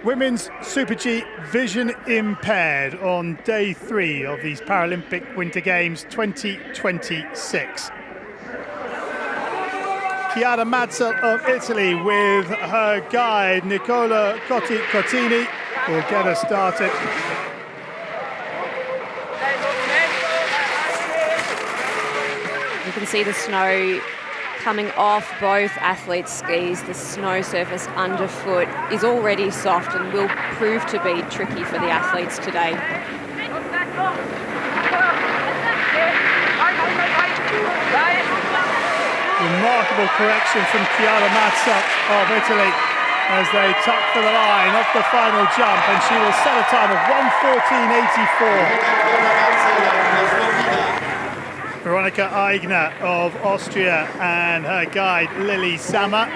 Women's Super G vision impaired on day 3 of these Paralympic Winter Games 2026. Chiara Mazzel of Italy with her guide Nicola Cortini will get us started. You can see the snow coming off both athletes' skis. The snow surface underfoot is already soft and will prove to be tricky for the athletes today. Remarkable correction from Chiara Mazzel of Italy as they tuck for the line off the final jump, and she will set a time of 1:14.84. Veronika Eigner of Austria and her guide Lily Sammer.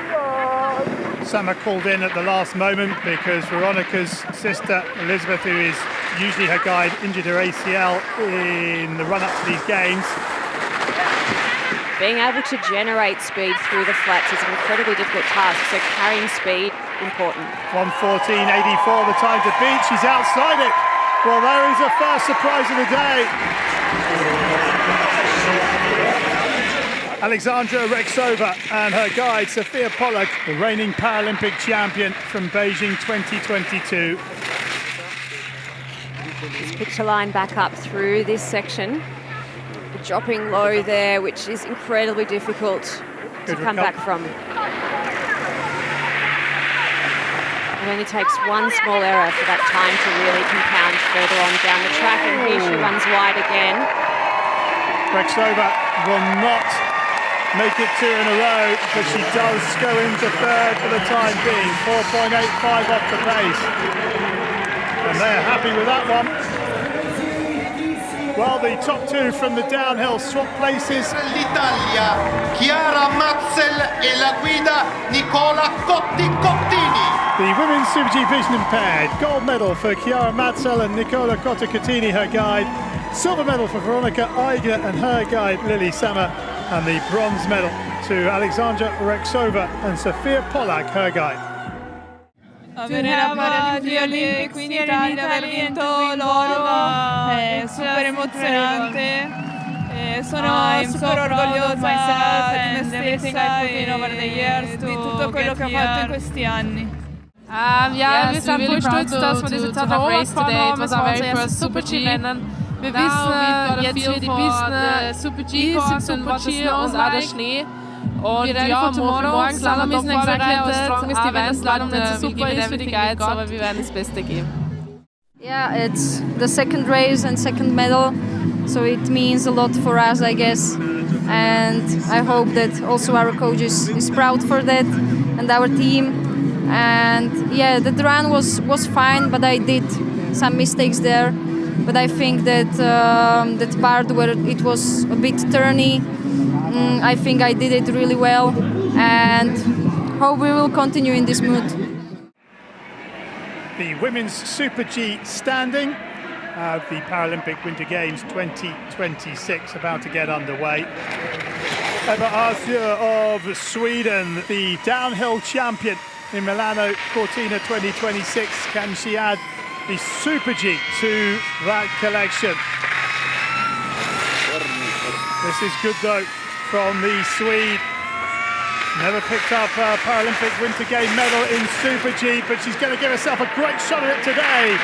Sammer called in at the last moment because Veronika's sister Elizabeth, who is usually her guide, injured her ACL in the run-up to these games. Being able to generate speed through the flats is an incredibly difficult task, so carrying speed, important. 1:14.84, the time to beat. She's outside it. Well, there is a first surprise of the day. Alexandra Rexova and her guide Sophia Pollack, the reigning Paralympic champion from Beijing 2022. Just picked a line back up through this section. Dropping low there, which is incredibly difficult to come back from. It only takes one small error for that time to really compound further on down the track, and here she runs wide again. Rexova will not make it 2 in a row, but she does go into third for the time being. 4.85 off the pace. And they're happy with that one. Well, the top 2 from the downhill swap places. L'Italia, Chiara Mazzel e la guida Nicola Cortini. The women's Super G vision impaired. Gold medal for Chiara Mazzel and Nicola Cortini, her guide. Silver medal for Veronika Eigner and her guide Lily Sammer. And the bronze medal to Alexandra Rexova and Sophia Pollack, her guide. Avere la Paralympics in Italia, aver vinto l'oro è super emozionante. Sono super orgogliosa di me stessa e di tutto quello che ho fatto in questi anni. Wir sind really stolz, dass wir diese Zeit erobert haben. Es war unser erstes Super-G-Rennen. Wir wissen jetzt, wie die Pisten Super G ist im Super-G und auch der Schnee. Und ja, morgen Slalom ist nicht vorbereitet, auch wenn das Slalom nicht so super ist für die Guides, aber wir werden das Beste geben. Yeah, it's the second race and second medal, so it means a lot for us, I guess. And I hope that also our coach is proud for that, and our team. And yeah, the run was fine, but I did some mistakes there. But I think that that part where it was a bit turny, I think I did it really well, and hope we will continue in this mood. The women's Super G standing of the Paralympic Winter Games 2026 about to get underway. Eva Arthur of Sweden, the downhill champion in Milano Cortina 2026. Can she add the Super G to that collection? This is good though from the Swede. Never picked up a Paralympic Winter Game medal in Super G, but she's going to give herself a great shot at it today.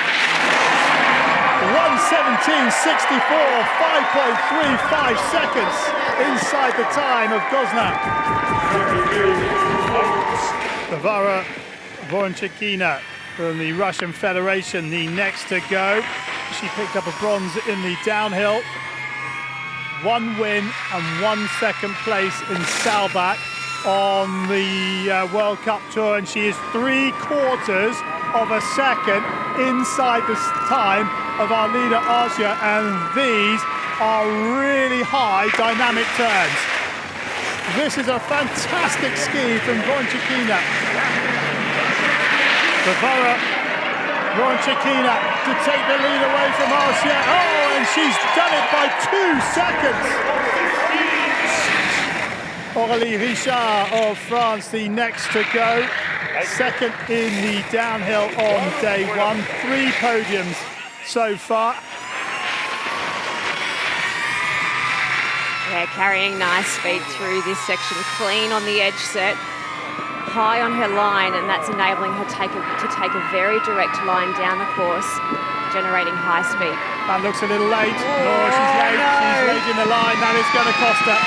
1:17.64, 5.35 seconds inside the time of Gozna. Varvara Voronchikina from the Russian Federation, the next to go. She picked up a bronze in the downhill. 1 win and 1 second place in Saalbach on the World Cup Tour, and she is 3/4 of a second inside the time of our leader Asia, and these are really high dynamic turns. This is a fantastic ski from Voronchikina. Varvara Voronchikina to take the lead away from Asia. Oh, and she's done it by 2 seconds. Aurélie Richard of France, the next to go. second in the downhill on day one. 3 podiums so far. Yeah, carrying nice speed through this section, clean on the edge set, high on her line, and that's enabling her to take a very direct line down the course, generating high speed. That looks a little late. Oh, she's late. No. She's late in the line. That is going to cost her.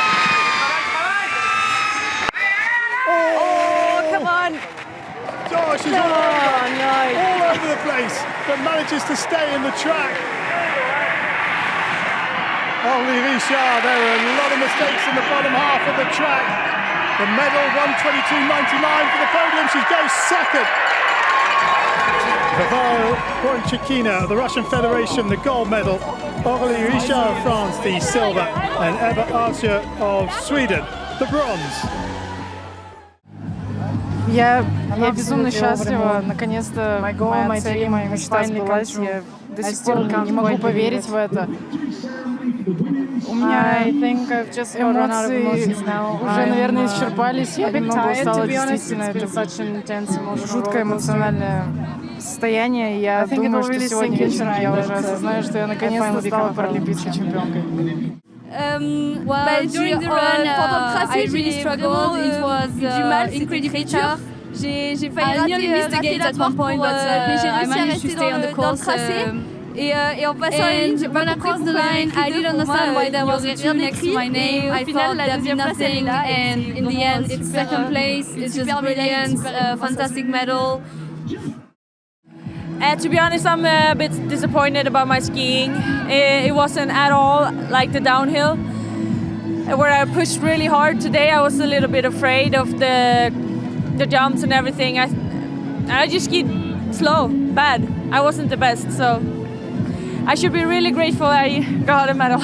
Oh, come on. Oh, she's all over the place, but manages to stay in the track. Holy Richard, there are a lot of mistakes in the bottom half of the track. The medal, 122.99 for the podium. She goes second. Varvara Voronchikina of the Russian Federation, the gold medal. Holy Richard of France, the silver. And Eva Archer of Sweden, the bronze. Я безумно счастлива. Наконец-то моя цель, моя мечта сбылась. Я до сих пор не могу поверить в это. У меня эмоции уже, наверное, исчерпались. Я немного устала, действительно. Это жуткое эмоциональное состояние. Я думаю, что сегодня вечером я уже осознаю, что я наконец-то стала паралимпийской чемпионкой. Well, during the run, I really struggled. It was incredibly tough. I nearly missed the gates at one point, but I managed to stay on the course. And when I crossed the line, I didn't understand why there was a 2 next to my name. I thought there'd be nothing, and in the end, it's second place. It's just brilliant, fantastic medal. To be honest, I'm a bit disappointed about my skiing. It wasn't at all like the downhill, where I pushed really hard. Today I was a little bit afraid of the jumps and everything. I just skied slow, bad. I wasn't the best, so I should be really grateful I got a medal.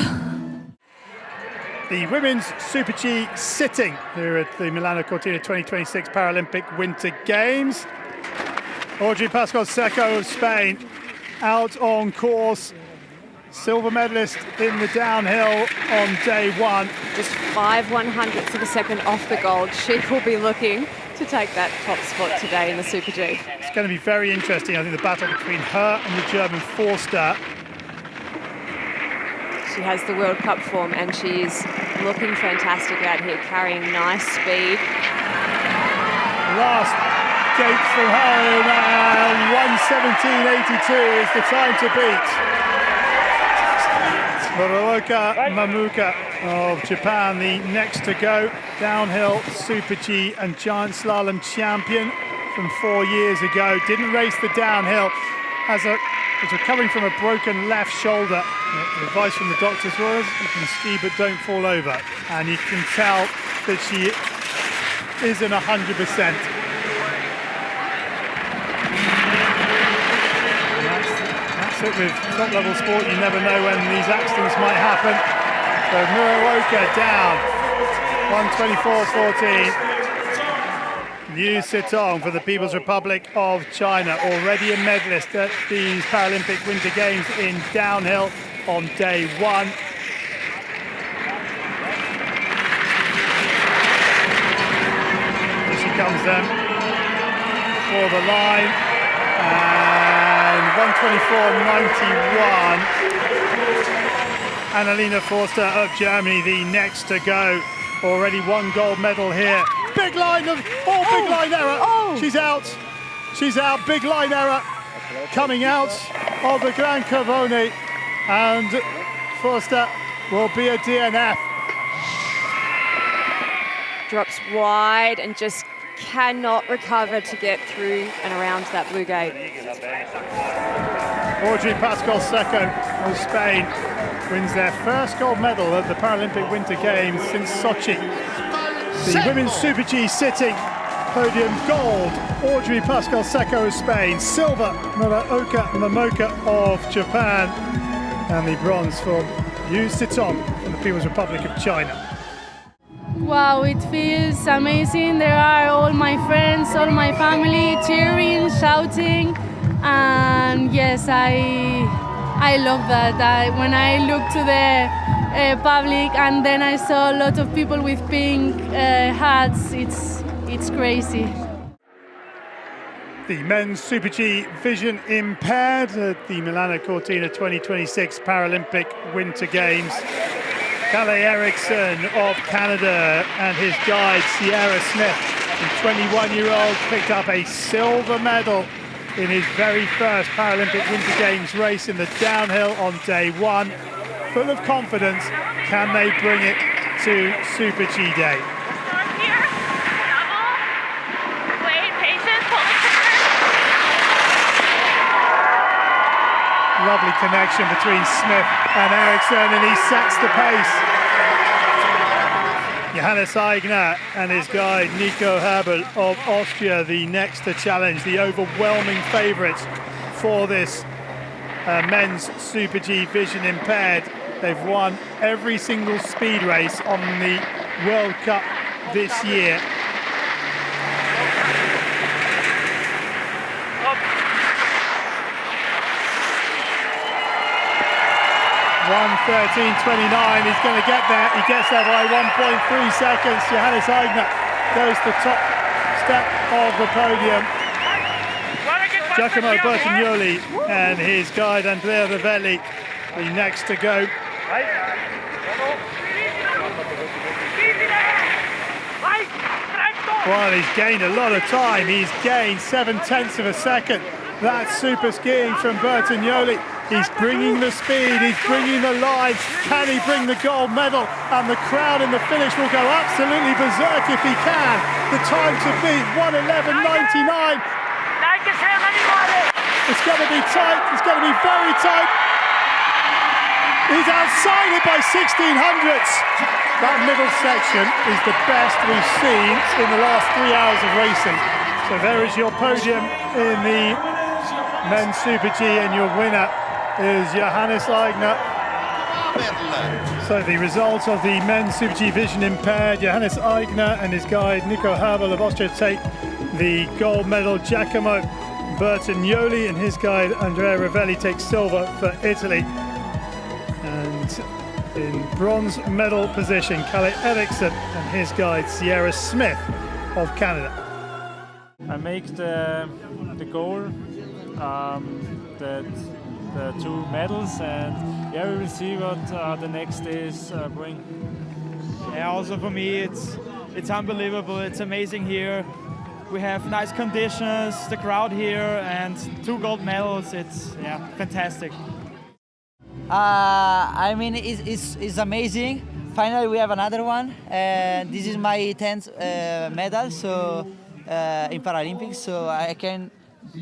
The women's Super G sitting here at the Milano Cortina 2026 Paralympic Winter Games. Audrey Pascual-Seco of Spain out on course. Silver medalist in the downhill on day one. Just 5/100ths of a second off the gold. She will be looking to take that top spot today in the Super G. It's going to be very interesting, I think, the battle between her and the German Forster. She has the World Cup form and she is looking fantastic out here, carrying nice speed. Last gate from home, and 1:17.82 is the time to beat. Moroka Mamuka of Japan, the next to go. Downhill Super G and giant slalom champion from 4 years ago. Didn't race the downhill. Was recovering from a broken left shoulder. The advice from the doctors was, you can ski but don't fall over. And you can tell that she isn't 100%. That's it with top level sport, you never know when these accidents might happen. So Muraoka down, 1:24.14. Liu Sitong for the People's Republic of China, already a medalist at these Paralympic Winter Games in downhill on day one. Here she comes then for the line, and 1:24.91. Annalena Forster of Germany, the next to go. Already one gold medal here. Big line of, big line error. She's out. She's out. Big line error coming out of the Gran Cavone, and Forster will be a DNF. Drops wide and just cannot recover to get through and around that blue gate. Audrey Pascual-Seco of Spain wins their first gold medal at the Paralympic Winter Games since Sochi. The women's Super G sitting, podium gold, Audrey Pascual-Seco of Spain, silver, Muraoka Mamuka of Japan, and the bronze for Liu Sitong from the People's Republic of China. Wow, it feels amazing. There are all my friends, all my family cheering, shouting, and yes, I love that. When I look to the public and then I saw a lot of people with pink hats, it's crazy. The men's Super G vision impaired at the Milano Cortina 2026 Paralympic Winter Games. Kalle Eriksson of Canada and his guide Sierra Smith, the 21-year-old, picked up a silver medal in his very first Paralympic Winter Games race in the downhill on day one. Full of confidence, can they bring it to Super G Day? Lovely connection between Smith and Eriksson, and he sets the pace. Johannes Aigner and his guide Nico Herbel of Austria, the next to challenge, the overwhelming favourites for this men's Super G vision impaired. They've won every single speed race on the World Cup this year. 1:13.29, he's going to get there. He gets there by 1.3 seconds. Johannes Aigner goes to top step of the podium. Giacomo Bertagnoli and his guide Andrea Ravelli, the next to go. Well, he's gained a lot of time. He's gained 7/10 of a second. That's super skiing from Bertagnoli. He's bringing the speed, he's bringing the line. Can he bring the gold medal? And the crowd in the finish will go absolutely berserk if he can. The time to beat, 1:11.99. It's going to be tight, it's going to be very tight. He's outside it by 1600ths. That middle section is the best we've seen in the last 3 hours of racing. So there is your podium in the men's Super G, and your winner is Johannes Aigner. So the results of the men's Super G vision impaired, Johannes Aigner and his guide Nico Herbel of Austria take the gold medal. Giacomo Bertagnoli and his guide Andrea Ravelli take silver for Italy. And in bronze medal position, Kalle Eriksson and his guide Sierra Smith of Canada. I make the goal, the two medals, and yeah, we will see what the next days bring. Yeah, also for me, it's unbelievable. It's amazing here. We have nice conditions, the crowd here, and 2 gold medals. It's fantastic. I mean, it's amazing. Finally, we have another one, and this is my 10th medal. So in Paralympics, so I can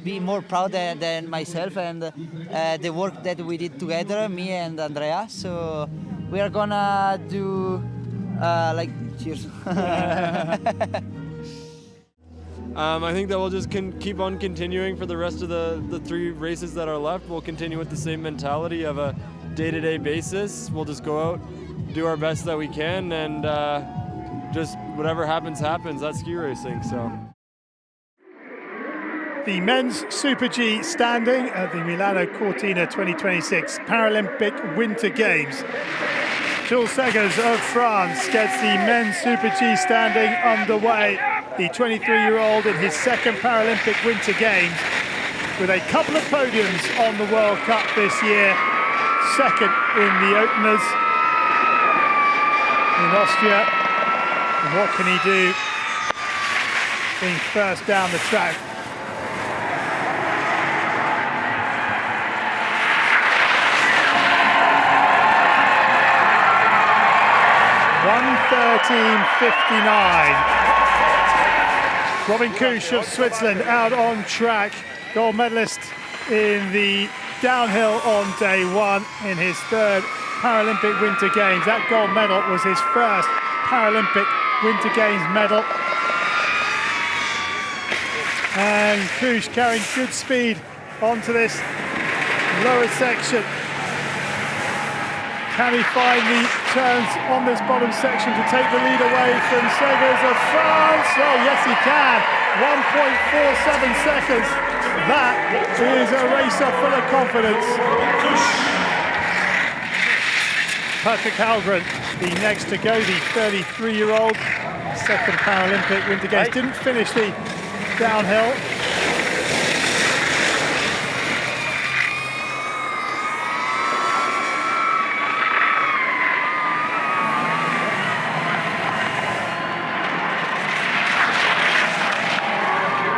be more proud than myself and the work that we did together, me and Andrea. So we are gonna do cheers. I think that we'll just keep on continuing for the rest of the 3 races that are left. We'll continue with the same mentality of a day-to-day basis. We'll just go out, do our best that we can, and just whatever happens, happens. That's ski racing, so. The men's Super G standing at the Milano Cortina 2026 Paralympic Winter Games. Jules Segers of France gets the men's Super G standing underway. The 23-year-old in his second Paralympic Winter Games, with a couple of podiums on the World Cup this year. Second in the openers in Austria. And what can he do being first down the track? $1:13.59. Robin Kusch of Switzerland out on track, gold medalist in the downhill on day one in his 3rd Paralympic Winter Games. That gold medal was his first Paralympic Winter Games medal. And Kusch carrying good speed onto this lower section. Can he find the turns on this bottom section to take the lead away from Segers of France? Oh, yes, he can. 1.47 seconds. That is a racer full of confidence. Patrick Halgren, the next to go, the 33-year-old, second Paralympic Winter Games. Didn't finish the downhill.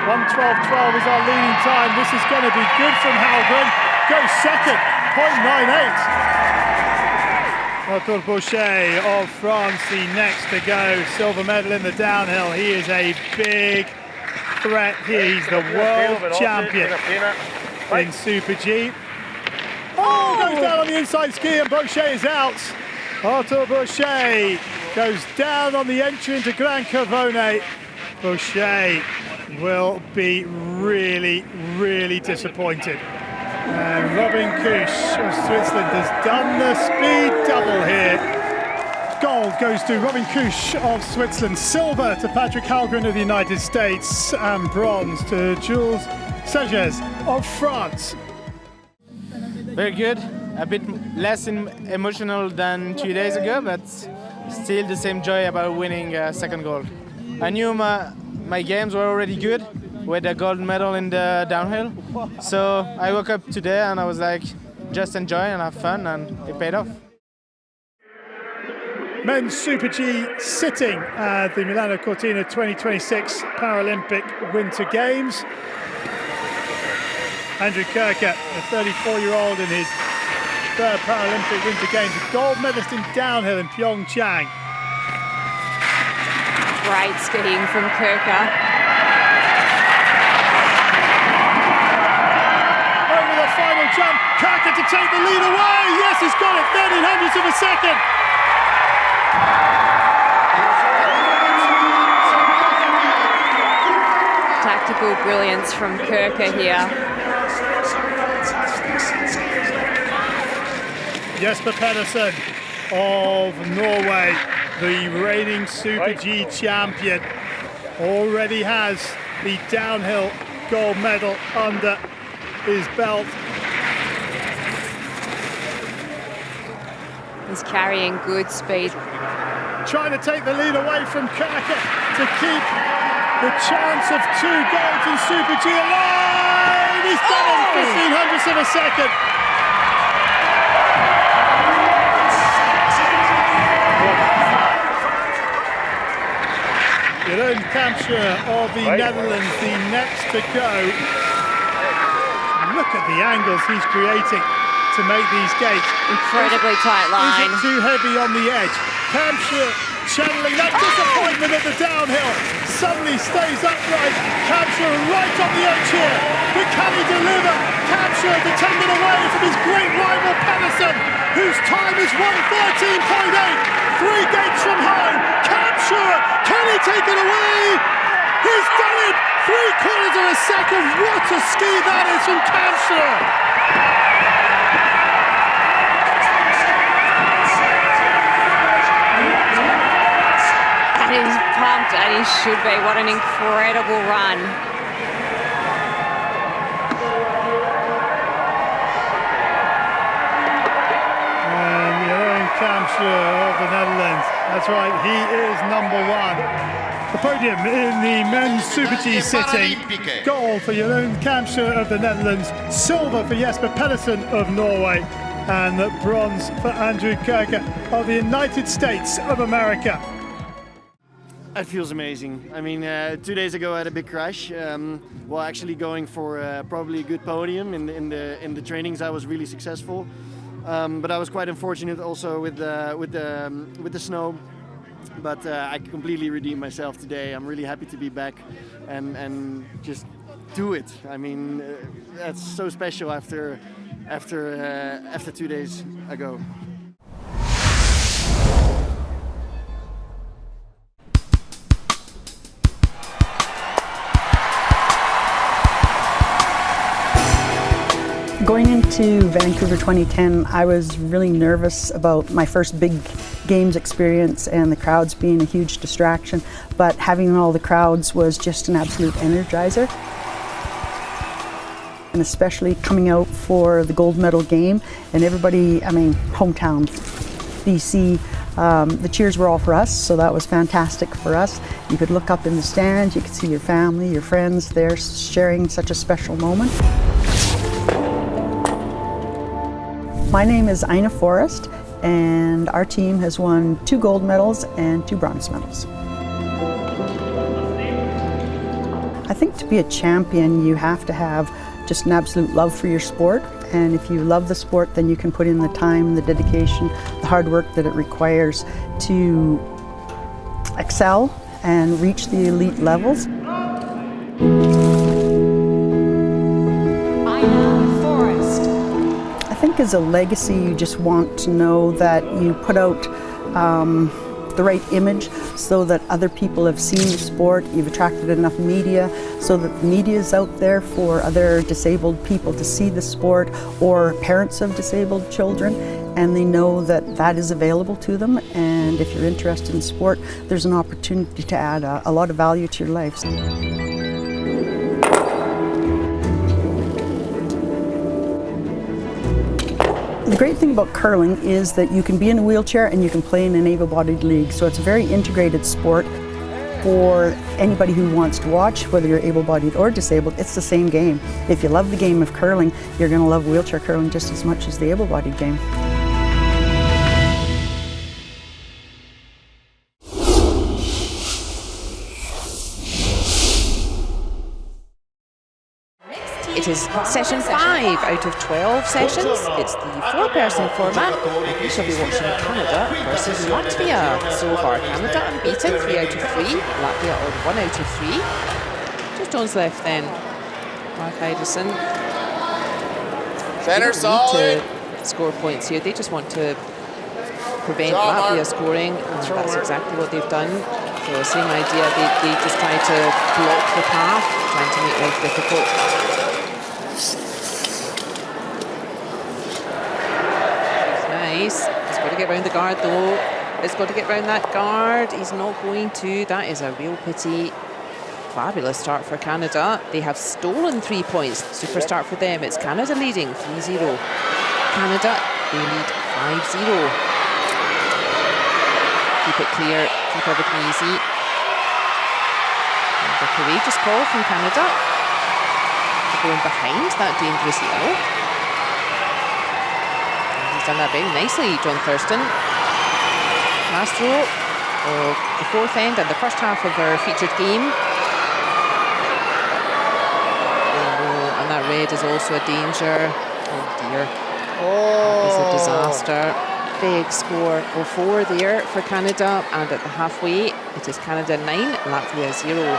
1:12.12 is our leading time. This is going to be good from Halgren. Goes second, 0.98. Arthur Boucher of France, the next to go. Silver medal in the downhill. He is a big threat here. He's the world champion in Super G. Oh, goes down on the inside ski and Boucher is out. Arthur Boucher goes down on the entry into Gran Cavone. Boucher will be really, really disappointed. And Robin Kusch of Switzerland has done the speed double here. Gold goes to Robin Kusch of Switzerland, silver to Patrick Halgren of the United States, and bronze to Jules Sages of France. Very good. A bit less emotional than 2 days ago, but still the same joy about winning second gold. I knew my games were already good with a gold medal in the downhill. So I woke up today and I was like, just enjoy and have fun, and it paid off. Men's Super G sitting at the Milano Cortina 2026 Paralympic Winter Games. Andrew Kirker, a 34-year-old in his third Paralympic Winter Games, a gold medalist in downhill in Pyeongchang. Great skiing from Kirker. Over the final jump, Kirker to take the lead away. Yes, he's got it, 13 hundredths of a second. Tactical brilliance from Kirker here. Jesper Pedersen of Norway, the reigning Super G champion, already has the downhill gold medal under his belt. He's carrying good speed. Trying to take the lead away from Kirker to keep the chance of 2 golds in Super G alive. He's done it, 15 hundredths of a second. Jeroen Kampschreur of the Netherlands, the next to go. Look at the angles he's creating to make these gates. Incredibly tight line. Is it too heavy on the edge? Kampschreur channeling that disappointment at the downhill. Suddenly stays upright. Kampschreur right on the edge here. But can he deliver? Kampschreur to take it away from his great rival Pedersen, whose time is 1:13.8. 3 gates from home. Kampschreur, can he take it away? He's done it! 3/4 of a second. What a ski that is from Kampschreur. And he's pumped, and he should be. What an incredible run. Kampschreur of the Netherlands. That's right, he is #1. The podium in the men's Super G sitting. Gold for Jeroen Kampschreur of the Netherlands, silver for Jesper Pedersen of Norway, and bronze for Andrew Kirker of the United States of America. It feels amazing. I mean, 2 days ago I had a big crash. While actually going for probably a good podium in the trainings, I was really successful. But I was quite unfortunate also with the snow. But I completely redeemed myself today. I'm really happy to be back and just do it. I mean, that's so special after 2 days ago. Going into Vancouver 2010, I was really nervous about my first big games experience and the crowds being a huge distraction, but having all the crowds was just an absolute energizer. And especially coming out for the gold medal game, and everybody, I mean, hometown, BC, the cheers were all for us, so that was fantastic for us. You could look up in the stands, you could see your family, your friends there sharing such a special moment. My name is Ina Forrest, and our team has won 2 gold medals and 2 bronze medals. I think to be a champion, you have to have just an absolute love for your sport. And if you love the sport, then you can put in the time, the dedication, the hard work that it requires to excel and reach the elite levels. I think as a legacy, you just want to know that you put out the right image so that other people have seen the sport, you've attracted enough media so that the media is out there for other disabled people to see the sport, or parents of disabled children, and they know that that is available to them. And if you're interested in sport, there's an opportunity to add a lot of value to your lives. The great thing about curling is that you can be in a wheelchair and you can play in an able-bodied league. So it's a very integrated sport for anybody who wants to watch, whether you're able-bodied or disabled. It's the same game. If you love the game of curling, you're going to love wheelchair curling just as much as the able-bodied game. It is session 5 out of 12 sessions. It's the 4-person format. We shall be watching Canada versus Latvia. So far, Canada unbeaten, 3 out of 3. Latvia on 1 out of 3. Just Jones left then. Mark Idison. Center solid. To score points here. They just want to prevent Latvia scoring, and that's exactly what they've done. So same idea. They just try to block the path, trying to make life difficult. Nice. He's got to get round the guard though. He's got to get round that guard. He's not going to. That is a real pity. Fabulous start for Canada. They have stolen 3 points. Super start for them. It's Canada leading 3-0. Canada, they lead 5-0. Keep it clear. Keep everything easy. And a courageous call from Canada. Going behind that dangerous yellow. And he's done that very nicely, John Thurston. Last throw of the 4th end and the first half of our featured game. Oh, and that red is also a danger. Oh dear. That is a disaster. Big score of 4 there for Canada, and at the halfway it is Canada 9, Latvia 0.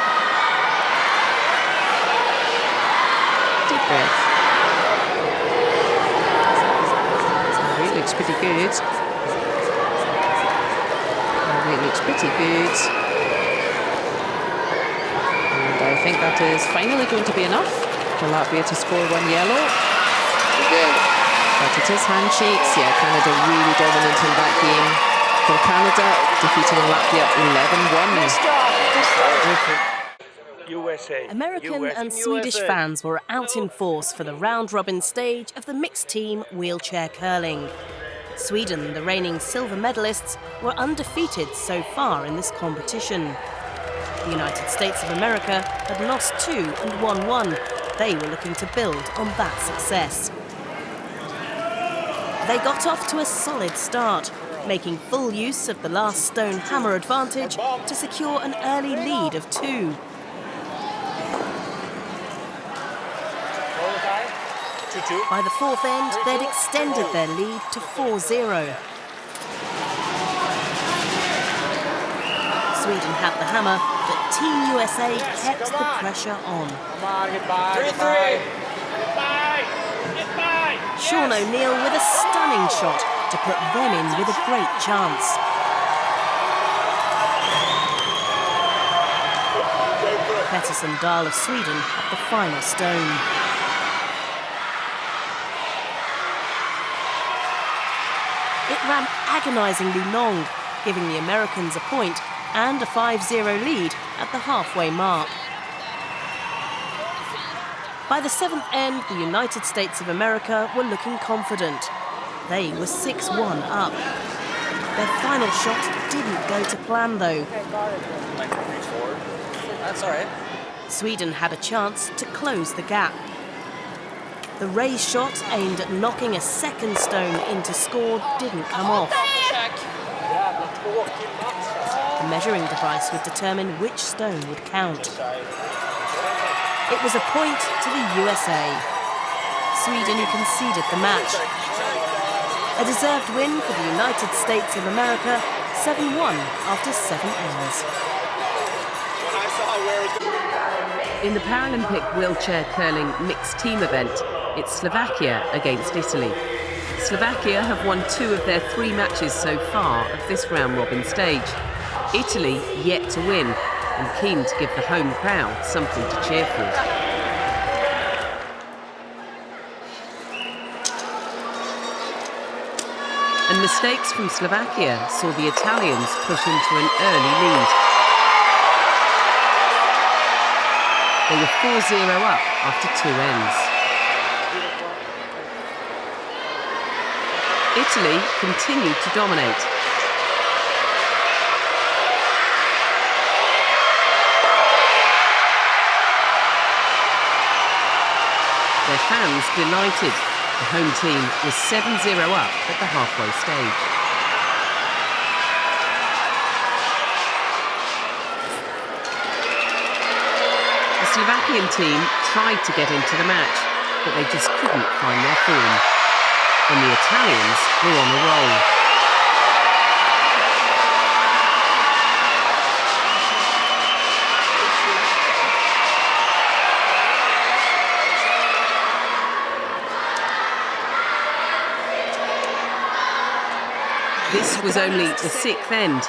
Breath. It looks pretty good. It looks pretty good. And I think that is finally going to be enough for Latvia to score 1 yellow. But it is handshakes. Yeah, Canada really dominant in that game. For Canada, defeating Latvia 11-1. USA. American and Swedish fans were out in force for the round-robin stage of the mixed team wheelchair curling. Sweden, the reigning silver medalists, were undefeated so far in this competition. The United States of America had lost 2 and won 1. They were looking to build on that success. They got off to a solid start, making full use of the last stone hammer advantage to secure an early lead of 2. By the 4th end, they'd extended their lead to 4-0. Sweden had the hammer, but Team USA kept the pressure on. Sean O'Neill with a stunning shot to put them in with a great chance. Pettersson Dahl of Sweden had the final stone. It ran agonisingly long, giving the Americans a point and a 5-0 lead at the halfway mark. By the 7th end, the United States of America were looking confident. They were 6-1 up. Their final shot didn't go to plan though. That's all right. Sweden had a chance to close the gap. The raised shot aimed at knocking a second stone into score didn't come off. The measuring device would determine which stone would count. It was a point to the USA. Sweden who conceded the match. A deserved win for the United States of America, 7-1 after 7 hours. In the Paralympic wheelchair curling mixed team event, it's Slovakia against Italy. Slovakia have won 2 of their 3 matches so far of this round-robin stage. Italy yet to win and keen to give the home crowd something to cheer for. And mistakes from Slovakia saw the Italians push into an early lead. They were 4-0 up after 2 ends. Italy continued to dominate. Their fans delighted. The home team was 7-0 up at the halfway stage. The Slovakian team tried to get into the match, but they just couldn't find their form. And the Italians were on a roll. This was only the 6th end.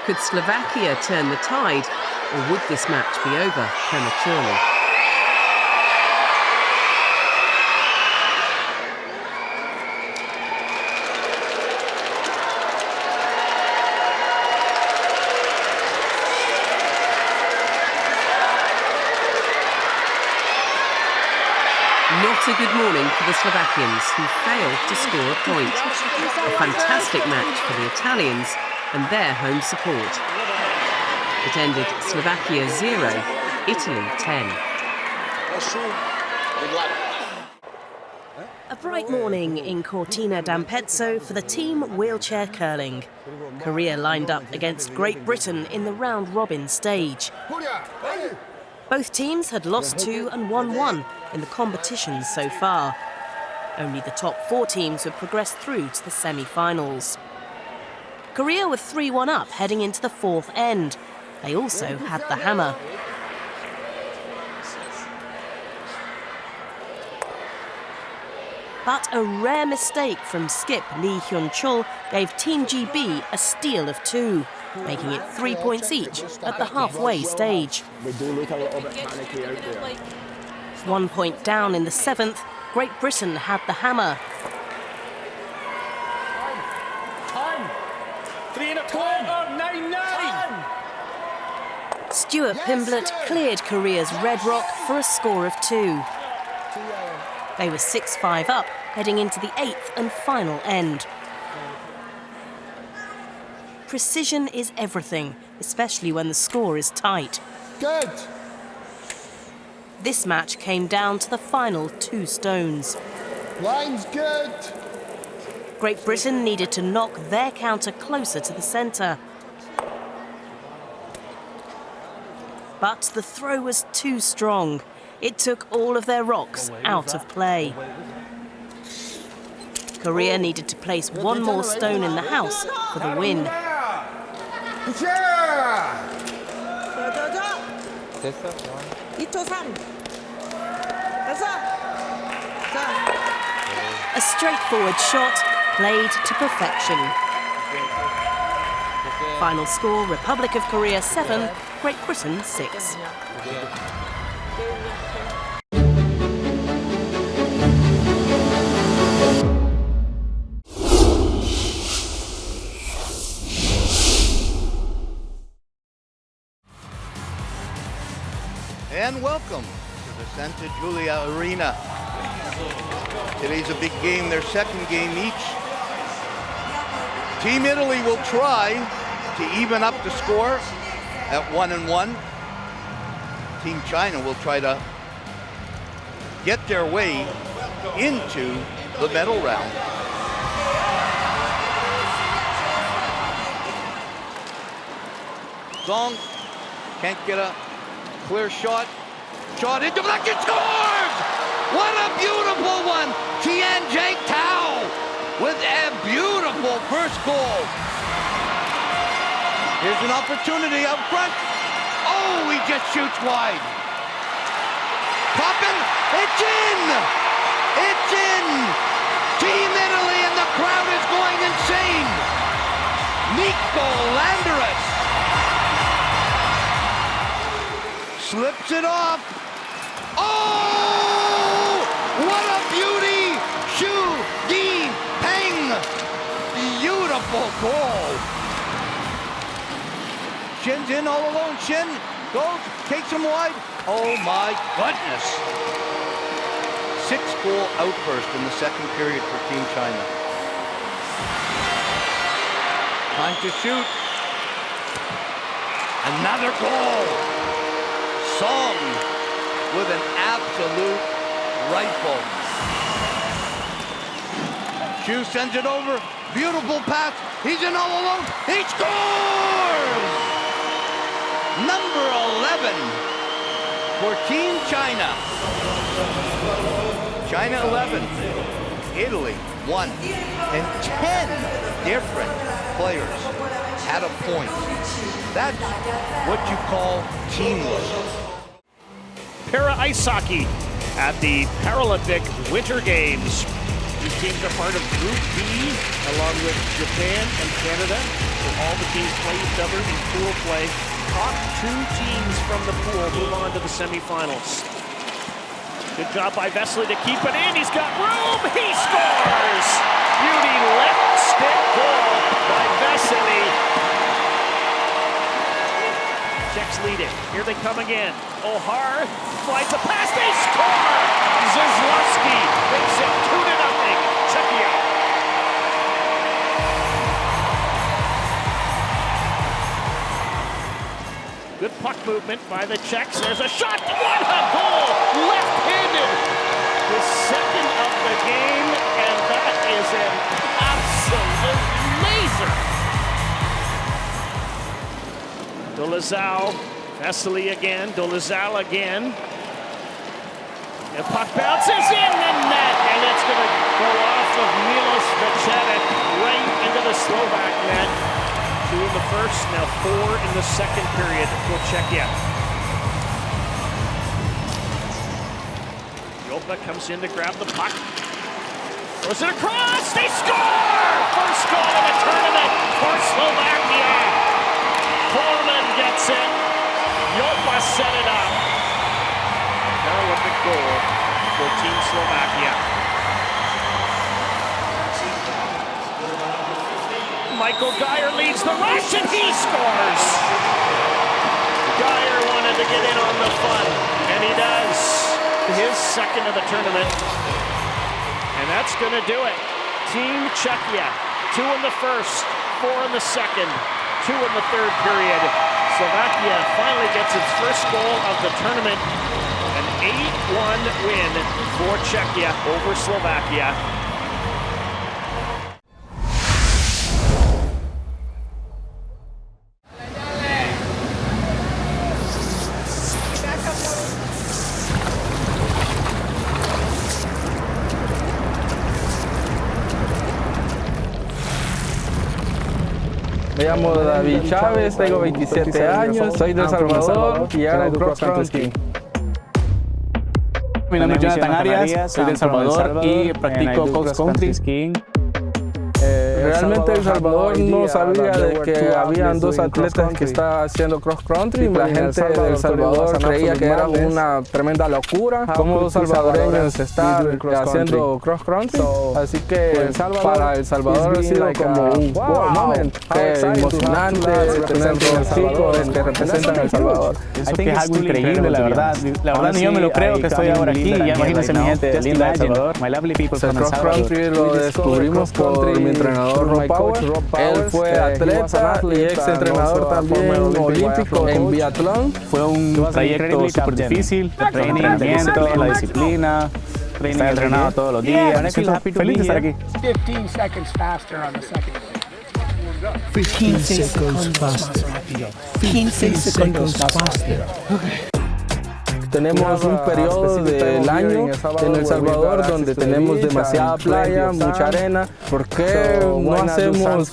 Could Slovakia turn the tide, or would this match be over prematurely? Not a good morning for the Slovakians, who failed to score a point. A fantastic match for the Italians and their home support. It ended Slovakia 0, Italy 10. A bright morning in Cortina d'Ampezzo for the team wheelchair curling. Korea lined up against Great Britain in the round-robin stage. Both teams had lost 2 and won 1 in the competition so far. Only the top 4 teams would progress through to the semi-finals. Korea were 3-1 up heading into the 4th end. They also had the hammer. But a rare mistake from skip Lee Hyun-chul gave Team GB a steal of 2, making it 3 points each at the halfway stage. 1 point down in the 7th, Great Britain had the hammer. Stuart Pimblett cleared Korea's Red Rock for a score of 2. They were 6-5 up, heading into the 8th and final end. Precision is everything, especially when the score is tight. Good. This match came down to the final 2 stones. Line's good. Great Britain needed to knock their counter closer to the centre. But the throw was too strong. It took all of their rocks out of play. Korea needed to place 1 more stone in the house for the win. A straightforward shot played to perfection. Final score, Republic of Korea 7, Great Britain 6. And welcome to the Santa Giulia Arena. Today's a big game, their 2nd game each. Team Italy will try to even up the score at 1-1. Team China will try to get their way into the medal round. Zong can't get a clear shot. Shot into that gets scores! What a beautiful one! Tianjie Tao with a beautiful first goal. Here's an opportunity up front. Oh, he just shoots wide. Poppin', it's in! It's in! Team Italy and the crowd is going insane. Nico Landeris slips it off. Oh! What a beauty! Xu Di Peng! Beautiful goal. Shin's in all alone. Shin goes, takes him wide. Oh my goodness. 6-goal outburst in the second period for Team China. Time to shoot. Another goal. Song with an absolute rifle. Xu sends it over. Beautiful pass. He's in all alone. He scores! Number 11 for Team China. China 11, Italy 1, and 10 different players had a point. That's what you call teamwork. Para ice hockey at the Paralympic Winter Games. These teams are part of Group B, along with Japan and Canada. So all the teams play each other in pool play. Top 2 teams from the pool move on to the semifinals. Good job by Vesely to keep it in. He's got room. He scores! Beauty left stick goal by Vesely. Czechs lead it. Here they come again. Ohar flies the pass. They score! Zizlowski makes it 2-0. Czechia. Good puck movement by the Czechs. There's a shot. What a goal! Left-handed. The second of the game, and that is an absolute laser. Dolezal, Vesely again, Dolezal again. The puck bounces in the net, and it's going to go off of Milos Vecevic right into the Slovak net. 2 in the first, now 4 in the second period for Czechia. Jopa comes in to grab the puck. Throws it across, they score! First goal of the tournament for Slovakia. Foreman gets it. Jopa set it up. Paralympic goal for Team Slovakia. Michael Geyer leads the rush and he scores! Geyer wanted to get in on the fun, and he does. His second of the tournament. And that's going to do it. Team Czechia, 2 in the first, 4 in the second, 2 in the third period. Slovakia finally gets its first goal of the tournament. An 8-1 win for Czechia over Slovakia. Me llamo David Chávez, tengo 27 años, soy de El Salvador y hago cross country. Mi nombre es Jonathan Arias, soy de El Salvador y practico cross country skiing. Realmente El Salvador no sabía de que habían 2 atletas que estaban haciendo cross country. La gente de El Salvador creía que era una tremenda locura como los salvadoreños están haciendo cross country. Así que para El Salvador ha sido como un wow moment, emocionante tener dos chicos que representan a El Salvador. Eso que es algo increíble, la verdad. La verdad ni yo me lo creo que estoy ahora aquí. Ya imagínense mi gente linda de El Salvador. My lovely people from El Salvador. El cross country lo descubrimos por mi entrenador Rob Power. Él fue atleta y ex entrenador también olímpico en biatlón. Fue un trayecto súper difícil, el entrenamiento, la disciplina, estar entrenado todos los días. Feliz de estar aquí. 15 seconds faster on the second day. 15 seconds faster. 15 seconds faster. Okay. tenemos un periodo del año en El Salvador donde tenemos demasiada playa, mucha arena. ¿Por qué no hacemos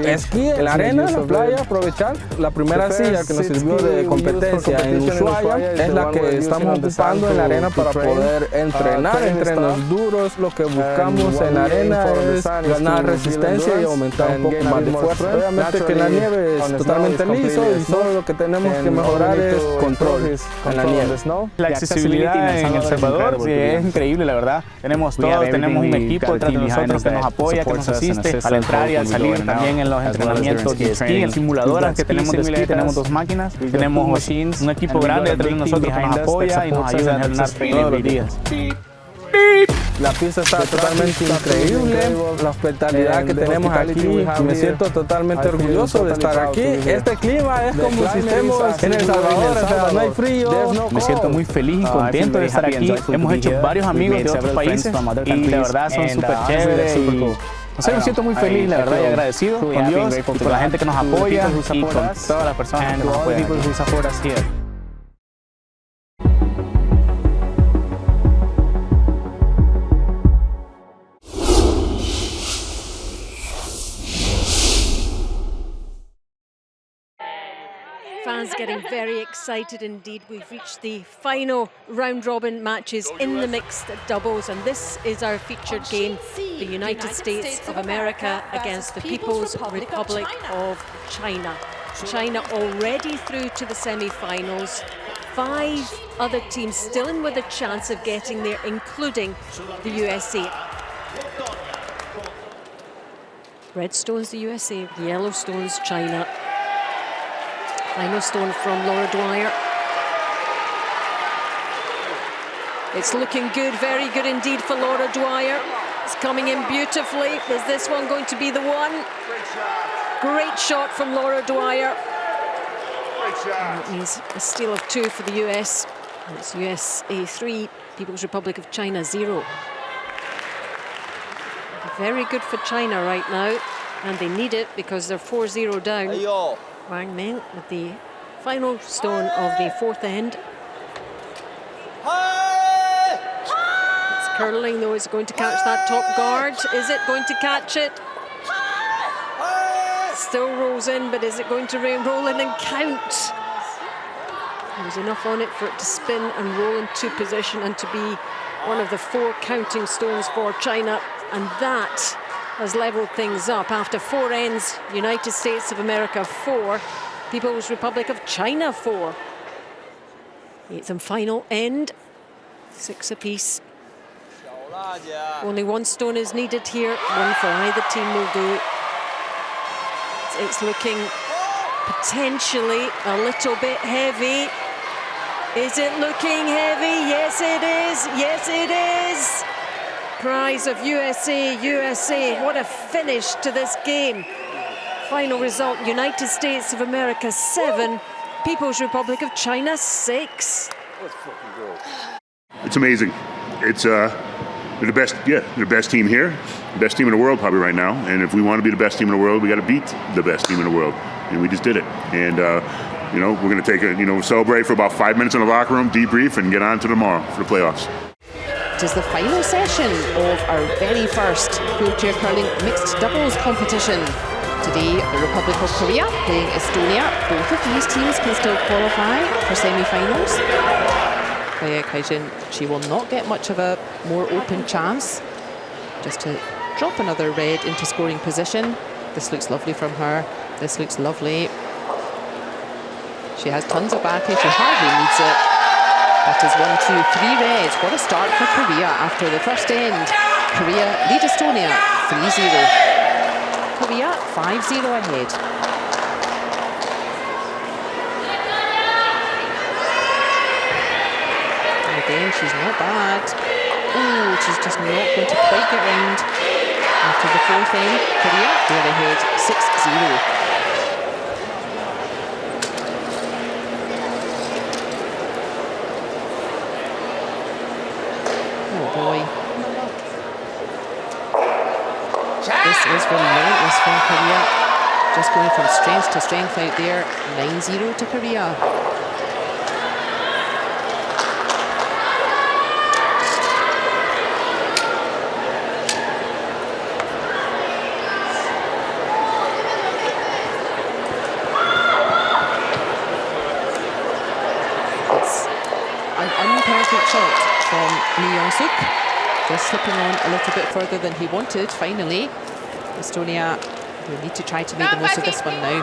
esquí en la arena, en la playa, aprovechar? La primera silla que nos sirvió de competencia en Ushuaia es la que estamos ocupando en la arena para poder entrenar entrenos duros. Lo que buscamos en la arena es ganar resistencia y aumentar un poco más de fuerza. Obviamente que la nieve es totalmente liso y solo lo que tenemos que mejorar es control en la nieve. La accesibilidad en El Salvador es increíble, la verdad. Tenemos todos, tenemos un equipo detrás de nosotros que nos apoya, que nos asiste al entrar y al salir, también en los entrenamientos de esquí, en simuladoras que tenemos de esquí, tenemos 2 máquinas, tenemos un equipo grande detrás de nosotros que nos apoya y nos ayuda a entrenar todos los días. La pista está totalmente increíble, la hospitalidad que tenemos aquí, me siento totalmente orgulloso de estar aquí. Este clima es como si estemos en El Salvador, o sea, no hay frío. Me siento muy feliz y contento de estar aquí. Hemos hecho varios amigos de otros países y la verdad son súper chéveres. O sea, me siento muy feliz, la verdad, y agradecido con Dios, y con la gente que nos apoya y con todas las personas que nos apoyan. Fans getting very excited indeed. We've reached the final round-robin matches in the mixed doubles, and this is our featured game, the United States of America against the People's Republic of China. China already through to the semi-finals. 5 other teams still in with a chance of getting there, including the USA. Red stones the USA, yellow stones China. Final stone from Laura Dwyer. It's looking good, very good indeed for Laura Dwyer. It's coming in beautifully. Is this one going to be the one? Great shot from Laura Dwyer. And it means a steal of 2 for the US. And it's USA 3, People's Republic of China 0. Very good for China right now, and they need it because they're 4-0 down. Wang Meng with the final stone of the 4th end. It's curling though, is it going to catch that top guard? Is it going to catch it? Still rolls in, but is it going to roll in and count? There's enough on it for it to spin and roll into position and to be one of the 4 counting stones for China, and that has levelled things up. After 4 ends, United States of America 4, People's Republic of China 4. 8th and final end, 6 apiece. Only 1 stone is needed here, 1 for either team will do. It's looking potentially a little bit heavy. Is it looking heavy? Yes it is, yes it is. Prize of USA, USA. What a finish to this game. Final result, United States of America 7, People's Republic of China 6. It's amazing. It's they're the best, they're the best team here, the best team in the world probably right now. And if we want to be the best team in the world, we got to beat the best team in the world. And we just did it. And you know, we're going to take a, celebrate for about 5 minutes in the locker room, debrief, and get on to tomorrow for the playoffs. It is the final session of our very first wheelchair curling mixed doubles competition. Today, the Republic of Korea playing Estonia. Both of these teams can still qualify for semi-finals. Kaya Kaijin, she will not get much of a more open chance. Just to drop another red into scoring position. This looks lovely from her. This looks lovely. She has tons of backing, she hardly needs it. That is 1, 2, 3 reds. What a start for Korea after the first end. Korea lead Estonia 3-0. Korea 5-0 ahead. And again, she's not bad. Oh, she's just not going to quite get round. After the 4th end, Korea, they're ahead 6-0. This is relentless from Korea. Just going from strength to strength out there. 9-0 to Korea. shot from Lee Young-suk. Just slipping on a little bit further than he wanted, finally. Estonia will need to try to make the most of this one now.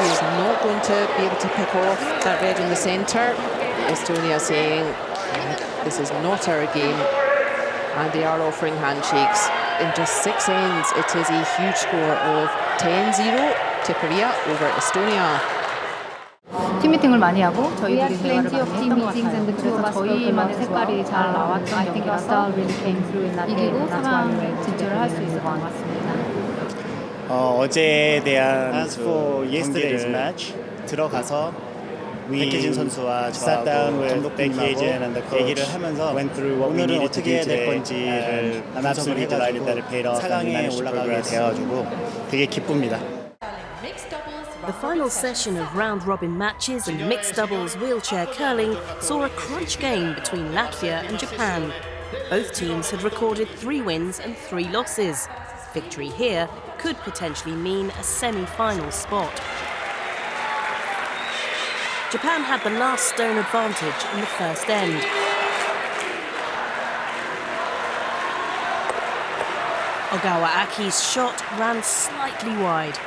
He is not going to be able to pick off that red in the centre. Estonia saying, this is not our game. And they are offering handshakes. In just 6 ends, it is a huge score of 10-0 to Korea over Estonia. 팀 미팅을 많이 하고 저희들이 대화를 많이 했던 것 같아요. 그래서 저희만의 색깔이 잘 나왔던 경기라서 이기고 4강 진출을 할 수 있었던 것 같습니다. 어제에 대한 경기를 들어가서 백혜진 선수와 저하고 감독님하고 얘기를 하면서 오늘은 어떻게 해야 될 건지를 분석을 해가지고 4강에 올라가게 되어가지고 되게 기쁩니다. The final session of round-robin matches in mixed doubles wheelchair curling saw a crunch game between Latvia and Japan. Both teams had recorded 3 wins and 3 losses. Victory here could potentially mean a semi-final spot. Japan had the last stone advantage in the first end. Ogawa Aki's shot ran slightly wide.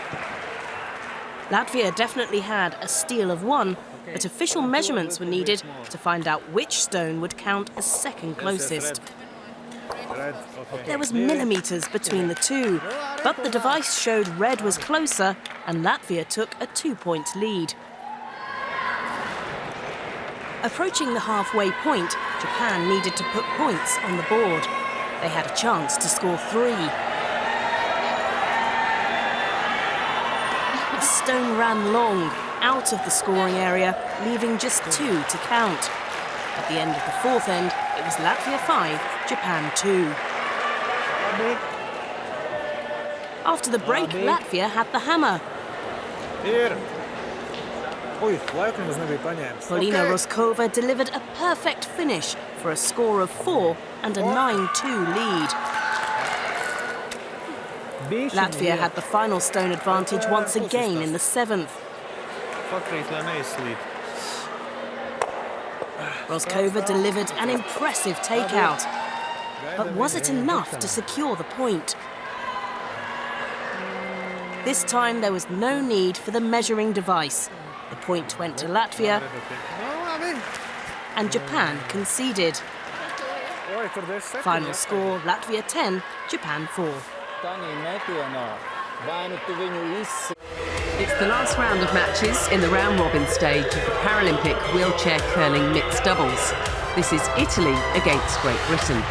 Latvia definitely had a steal of 1, but official measurements were needed to find out which stone would count as second closest. There was millimetres between the two, but the device showed red was closer and Latvia took a 2-point lead. Approaching the halfway point, Japan needed to put points on the board. They had a chance to score 3. The stone ran long, out of the scoring area, leaving just 2 to count. At the end of the 4th end, it was Latvia 5, Japan 2. After the break, Latvia had the hammer. Polina Roskova delivered a perfect finish for a score of 4 and a 9-2 lead. Latvia had the final stone advantage once again in the 7th. Roskova delivered an impressive takeout. But was it enough to secure the point? This time there was no need for the measuring device. The point went to Latvia, and Japan conceded. Final score, Latvia 10, Japan 4. It's the last round of matches in the round-robin stage of the Paralympic wheelchair curling mixed doubles. This is Italy against Great Britain.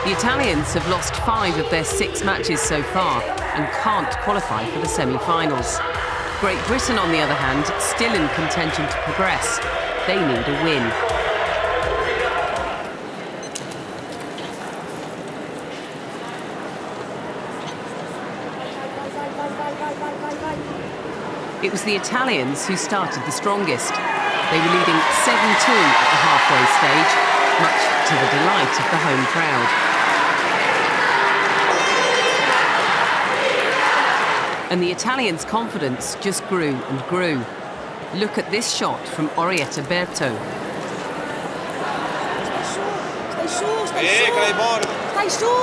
The Italians have lost 5 of their 6 matches so far and can't qualify for the semi-finals. Great Britain, on the other hand, still in contention to progress. They need a win. It was the Italians who started the strongest. They were leading 7-2 at the halfway stage, much to the delight of the home crowd. And the Italians' confidence just grew and grew. Look at this shot from Orietta Berto. Stai su!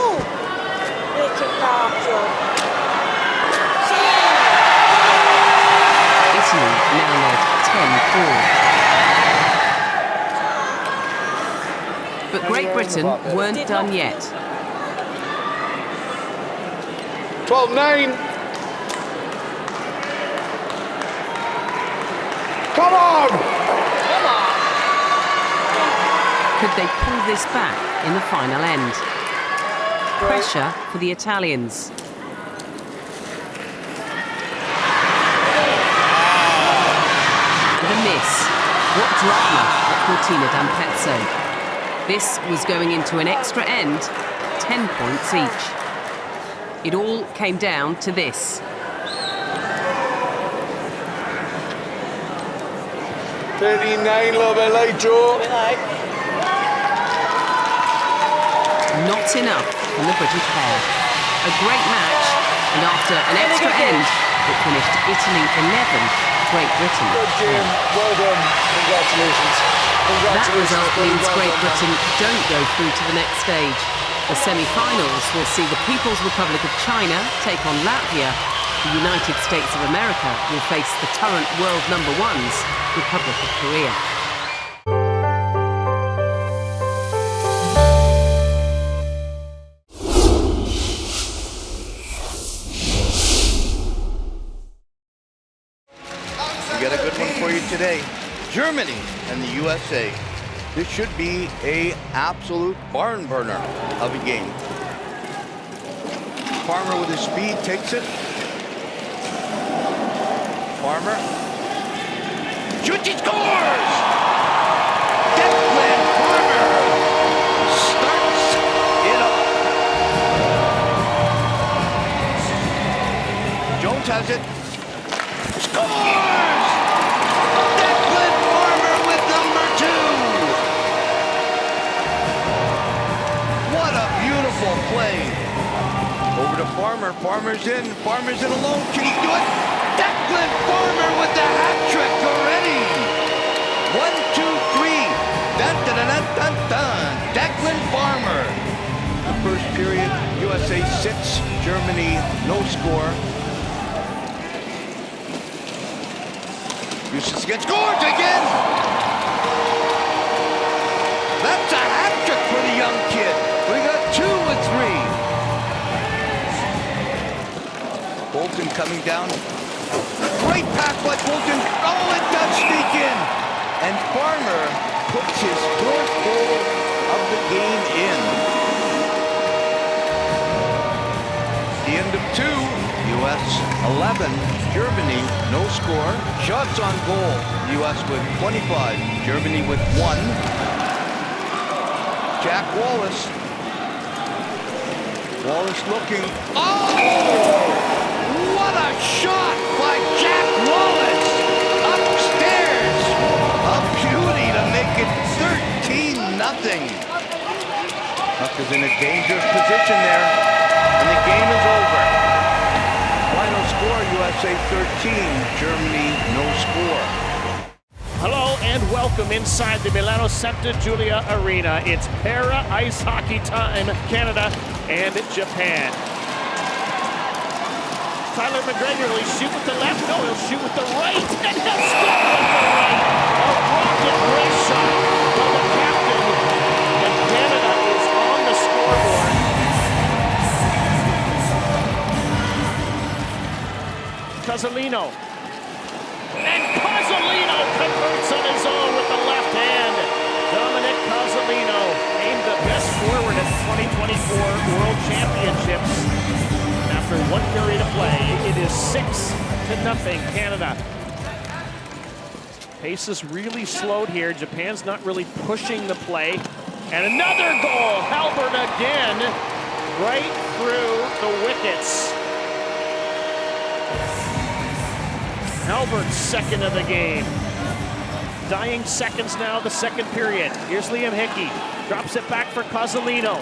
Italy now led 10-4. But Great Britain weren't done yet. 12-9. Come on! Come on! Could they pull this back in the final end? Pressure for the Italians. The miss. What drama at Cortina d'Ampezzo. This was going into an extra end, 10 points each. It all came down to this. 39, a little bit late, Joe. Not enough from the British pair. A great match, and after an extra end, it finished Italy 11, Great Britain. Good, Jim. Well done. Congratulations. That result means Great Britain don't go through to the next stage. The semi-finals will see the People's Republic of China take on Latvia. The United States of America will face the current world number ones, Republic of Korea. We got a good one for you today. Germany and the USA. This should be an absolute barn burner of a game. Farmer with his speed takes it. Farmer shoots, he scores! Declan Farmer starts it off. Jones has it. Scores! Declan Farmer with number 2. What a beautiful play. Over to Farmer. Farmer's in. Farmer's in alone. Can he do it? Declan Farmer with the hat trick already. 1, 2, 3. Dun, dun, dun, dun, dun, dun. Declan Farmer. The first period, USA 6, Germany no score. Uses again, scores again. That's a hat trick for the young kid. We got 2 and 3. Bolton coming down. Great pass by Bolton. Oh, it does sneak in. And Farmer puts his 4th goal of the game in. The end of 2. US 11, Germany no score. Shots on goal. US with 25, Germany with 1. Jack Wallace. Wallace looking. Oh! What a shot by Jack Wallace! Upstairs! A beauty to make it 13-0. Puck is in a dangerous position there, and the game is over. Final score, USA 13, Germany no score. Hello and welcome inside the Milano Santa Giulia Arena. It's para ice hockey time, Canada and Japan. Tyler McGregor, will he shoot with the left? No, he'll shoot with the right. And he'll score with the right. A rocket race shot from the captain. And Canada is on the scoreboard. Cozzolino. And Cozzolino converts on his own with the left hand. Dominic Cozzolino named the best forward at the 2024 World Championships. After 1 period of play, it is 6-0 Canada. Pace is really slowed here. Japan's not really pushing the play. And another goal, Halbert again, right through the wickets. Halbert's 2nd of the game. Dying seconds now, the 2nd period. Here's Liam Hickey, drops it back for Cozzolino.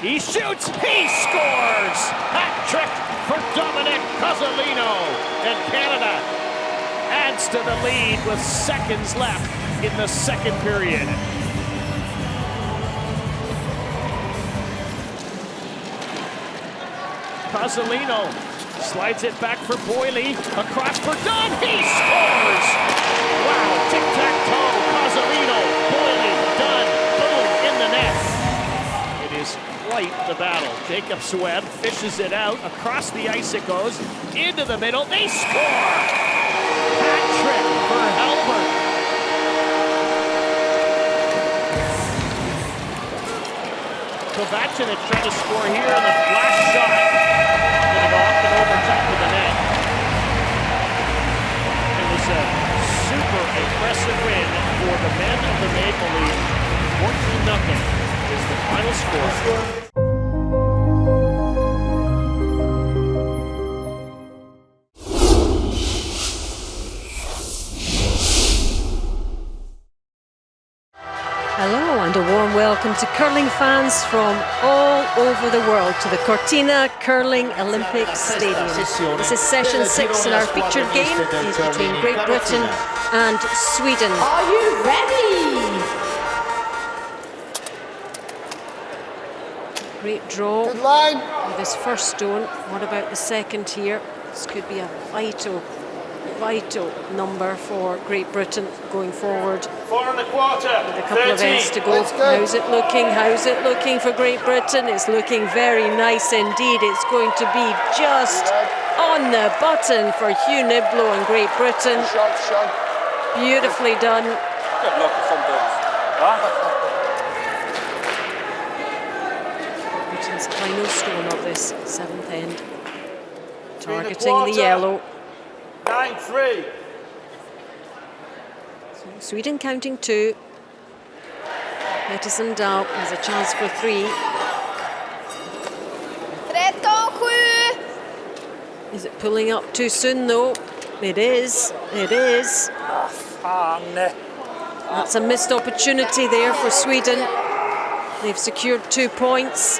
He shoots, he scores! Hat trick for Dominic Cozzolino. And Canada adds to the lead with seconds left in the 2nd period. Cozzolino slides it back for Boyle, across for Dunn, he scores! Wow, tic-tac-toe, Cozzolino, Boyle, Dunn, boom, in the net. It is quite the battle. Jacob Swebb fishes it out, across the ice it goes, into the middle, they score! Hat trick for Halbert. Kovacevic trying to score here, and the flash shot going to go up and over top of the net. It was a super impressive win for the men of the Maple Leaf. 14-0 is the final score. Hello and a warm welcome welcome to curling fans from all over the world to the Cortina Curling Olympic Stadium. This is session 6 and our featured game is between Great Britain and Sweden. Are you ready? Great draw with this first stone. What about the second here? This could be a vital number for Great Britain going forward. 4 1/4. With a couple of ends to go. How's it looking? How's it looking for Great Britain? It's looking very nice indeed. It's going to be just on the button for Hugh Niblo and Great Britain. Beautifully done. Good luck with some things. Britain's final stone of this 7th end. Targeting the yellow. 9-3. Sweden counting 2. Pettersson Dahl has a chance for 3. 13-7. Is it pulling up too soon though? It is. It is. That's a missed opportunity there for Sweden. They've secured 2 points,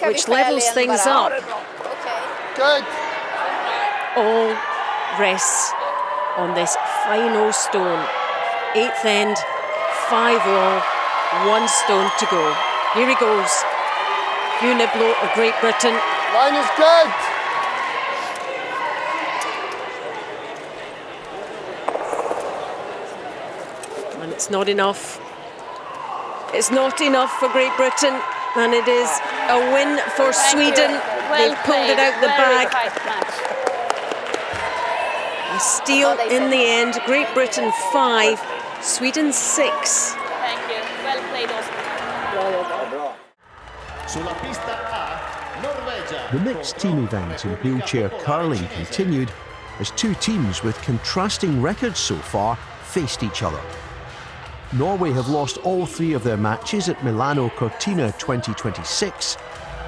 which levels things up. Good. All rests on this final stone. 8th end, 5 all, 1 stone to go. Here he goes. Hugh Niblo of Great Britain. Line is good. And it's not enough. It's not enough for Great Britain, and it is a win for Sweden. They've pulled it out the bag. A steal in the end. Great Britain 5, Sweden 6. Thank you. Well played, Oscar. The mixed team event in wheelchair curling continued as 2 teams with contrasting records so far faced each other. Norway have lost all 3 of their matches at Milano Cortina 2026,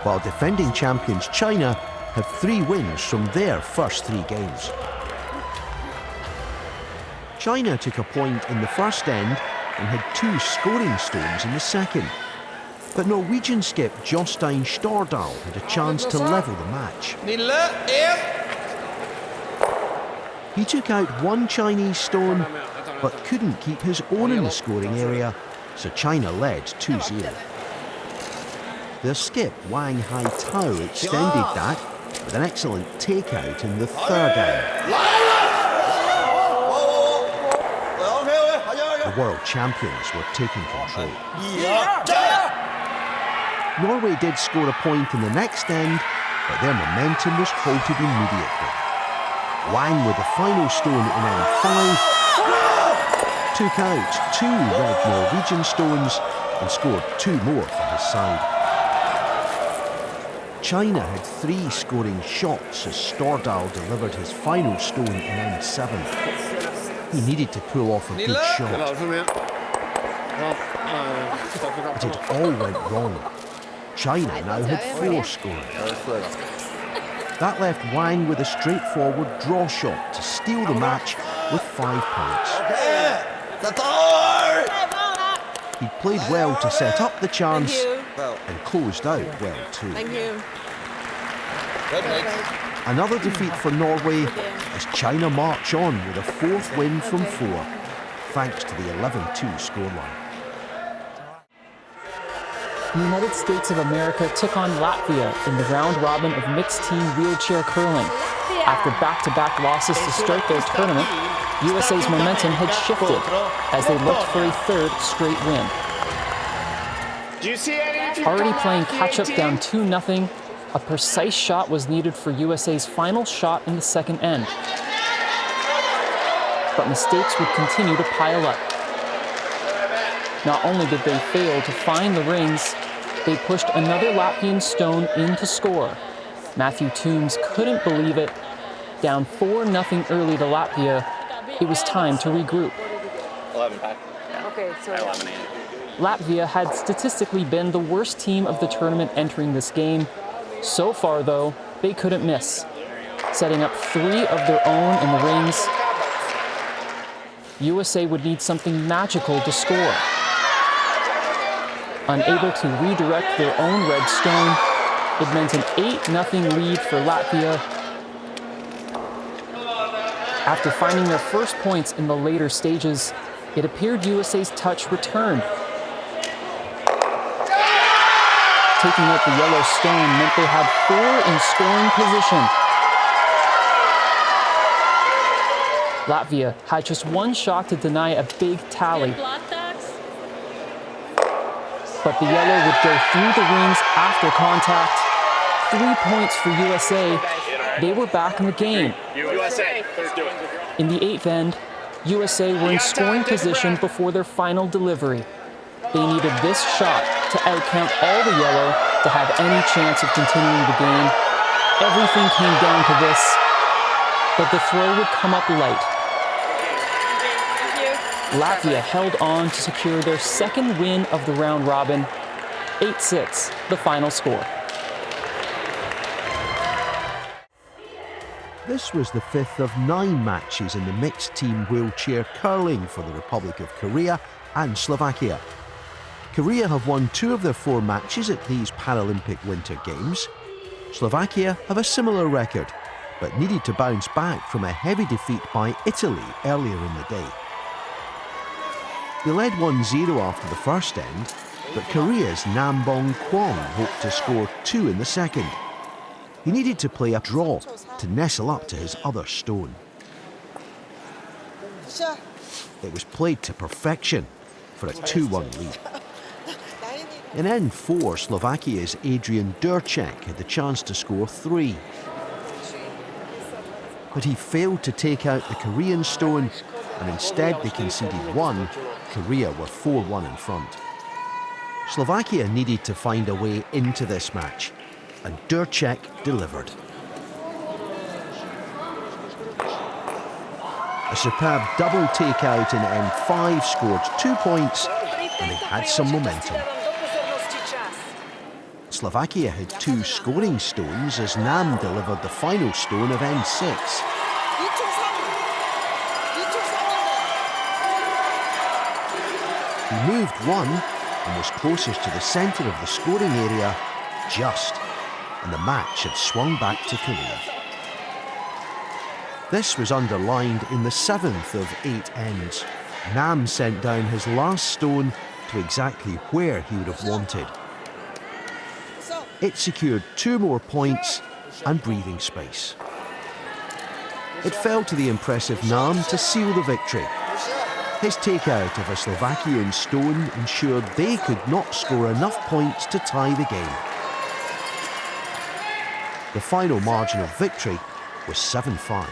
while defending champions China have 3 wins from their first 3 games. China took a point in the first end and had 2 scoring stones in the second. But Norwegian skip Jostein Stordal had a chance to level the match. He took out 1 Chinese stone, but couldn't keep his own in the scoring area, so China led 2-0. Their skip Wang Hai-Tao extended that with an excellent takeout in the 3rd end. The world champions were taking control. Norway did score a point in the next end, but their momentum was halted immediately. Wang with the final stone in end 5 took out 2 red Norwegian stones and scored 2 more for his side. China had 3 scoring shots as Stordal delivered his final stone in end 7. He needed to pull off a good shot. But it all went wrong. China now had 4 scoring. That left Wang with a straightforward draw shot to steal the match with 5 points. He played well to set up the chance and closed out well too. Thank you. Another defeat for Norway as China march on with a 4th win from 4, thanks to the 11-2 scoreline. The United States of America took on Latvia in the round robin of mixed team wheelchair curling. After back-to-back losses to start their tournament, USA's momentum had shifted as they looked for a 3rd straight win. Already playing catch-up down 2-0, a precise shot was needed for USA's final shot in the 2nd end. But mistakes would continue to pile up. Not only did they fail to find the rings, they pushed another Latvian stone in to score. Matthew Toombs couldn't believe it. Down 4-0 early to Latvia, it was time to regroup. 11 pack. Okay, so Latvia had statistically been the worst team of the tournament entering this game. So far, though, they couldn't miss, setting up 3 of their own in the rings. USA would need something magical to score. Unable to redirect their own red stone, it meant an 8-0 lead for Latvia. After finding their first points in the later stages, it appeared USA's touch returned. Taking out the yellow stone meant they had 4 in scoring position. Latvia had just one shot to deny a big tally. But the yellow would go through the rings after contact. 3 points for USA. They were back in the game. In the 8th end, USA were in scoring position before their final delivery. They needed this shot to outcount all the yellow to have any chance of continuing the game. Everything came down to this, but the throw would come up light. Latvia held on to secure their second win of the round robin. 8-6, the final score. This was the 5th of 9 matches in the mixed team wheelchair curling for the Republic of Korea and Slovakia. Korea have won 2 of their 4 matches at these Paralympic Winter Games. Slovakia have a similar record, but needed to bounce back from a heavy defeat by Italy earlier in the day. They led 1-0 after the first end, but Korea's Nam Bong Kwon hoped to score 2 in the second. He needed to play a draw to nestle up to his other stone. It was played to perfection for a 2-1 lead. In end 4, Slovakia's Adrian Durček had the chance to score 3. But he failed to take out the Korean stone, and instead they conceded 1. Korea were 4-1 in front. Slovakia needed to find a way into this match, and Durček delivered. A superb double takeout in end 5 scored 2 points, and they had some momentum. Slovakia had 2 scoring stones as Nam delivered the final stone of end 6. He moved 1 and was closest to the centre of the scoring area, just, and the match had swung back to Korea. This was underlined in the 7th of 8 ends. Nam sent down his last stone to exactly where he would have wanted. It secured 2 more points and breathing space. It fell to the impressive Nam to seal the victory. His takeout of a Slovakian stone ensured they could not score enough points to tie the game. The final margin of victory was 7-5.